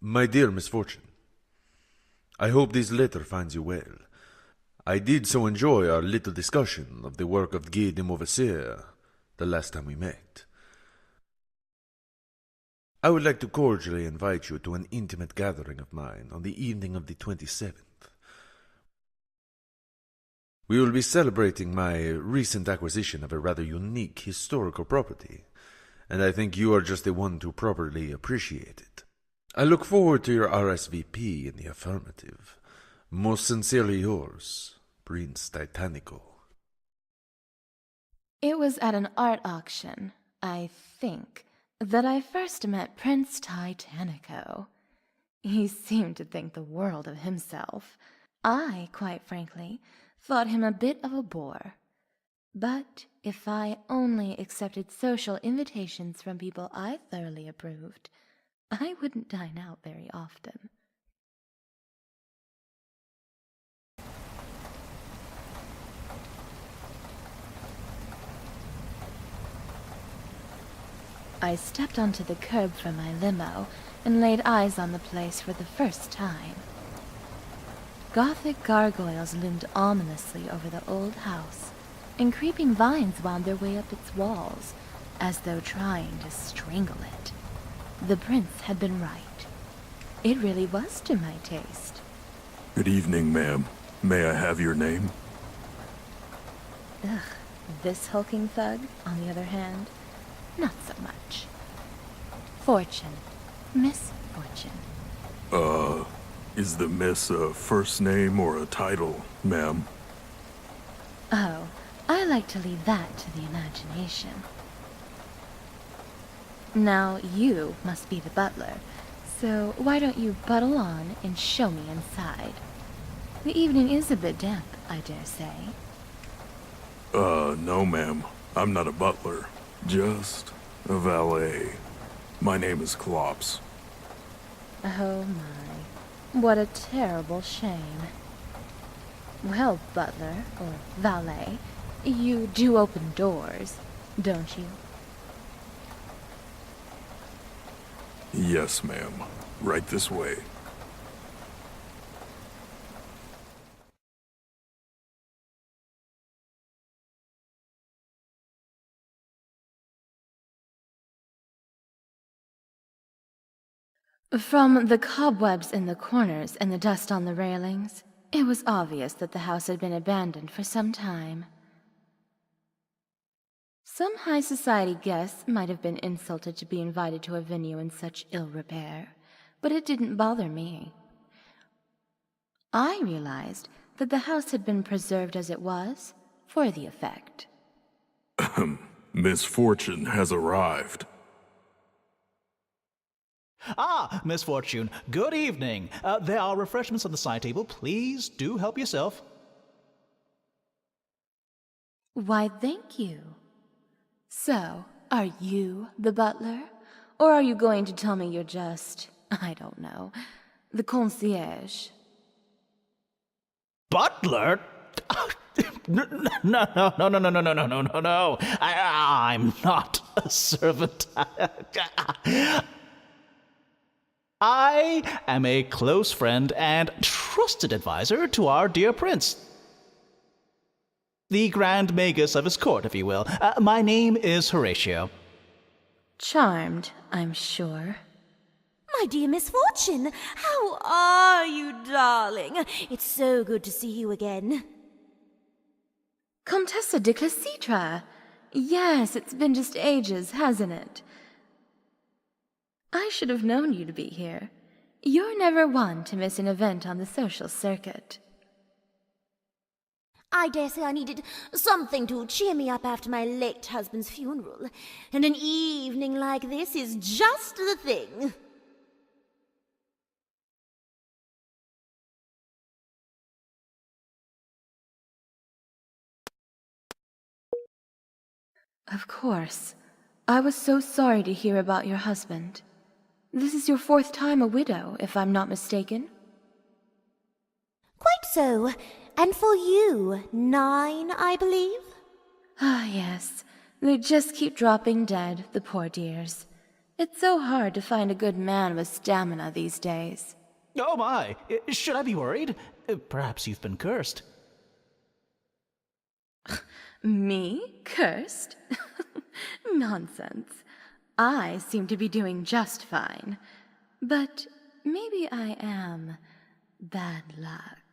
My dear Misfortune, I hope this letter finds you well. I did so enjoy our little discussion of the work of Guy de Mauvaisier the last time we met. I would like to cordially invite you to an intimate gathering of mine on the evening of the 27th. We will be celebrating my recent acquisition of a rather unique historical property, and I think you are just the one to properly appreciate it. I look forward to your RSVP in the affirmative. Most sincerely yours, Prince Titanico. It was at an art auction, I think, that I first met Prince Titanico. He seemed to think the world of himself. I, quite frankly, thought him a bit of a bore. But if I only accepted social invitations from people I thoroughly approved, I wouldn't dine out very often. I stepped onto the curb from my limo and laid eyes on the place for the first time. Gothic gargoyles loomed ominously over the old house, and creeping vines wound their way up its walls, as though trying to strangle it. The prince had been right. It really was to my taste. Good evening, ma'am. May I have your name? Ugh, this hulking thug, on the other hand, not so much. Fortune. Miss Fortune. Is the miss a first name or a title, ma'am? Oh, I like to leave that to the imagination. Now you must be the butler, so why don't you buttle on and show me inside? The evening is a bit damp, I dare say. No, ma'am. I'm not a butler. Just a valet. My name is Klops. Oh my, what a terrible shame. Well, butler, or valet, you do open doors, don't you? Yes, ma'am. Right this way. From the cobwebs in the corners and the dust on the railings, it was obvious that the house had been abandoned for some time. Some high society guests might have been insulted to be invited to a venue in such ill repair, but it didn't bother me. I realized that the house had been preserved as it was for the effect. Misfortune has arrived. Ah, Misfortune, good evening. There are refreshments on the side table. Please do help yourself. Why, thank you. So, are you the butler? Or are you going to tell me you're just, I don't know, the concierge? Butler? No, no, no, no, no, no, no, no, no, no, no. I'm not a servant. I am a close friend and trusted advisor to our dear prince. The Grand Magus of his court, if you will. My name is Horatio. Charmed, I'm sure. My dear Misfortune, how are you, darling? It's so good to see you again. Comtesse de Clecitra! Yes, it's been just ages, hasn't it? I should have known you to be here. You're never one to miss an event on the social circuit. I dare say I needed something to cheer me up after my late husband's funeral, and an evening like this is just the thing. Of course. I was so sorry to hear about your husband. This is your 4th time a widow, if I'm not mistaken. Quite so. And for you, 9, I believe? Ah, yes. They just keep dropping dead, the poor dears. It's so hard to find a good man with stamina these days. Oh my, should I be worried? Perhaps you've been cursed. Me? Cursed? Nonsense. I seem to be doing just fine. But maybe I am bad luck.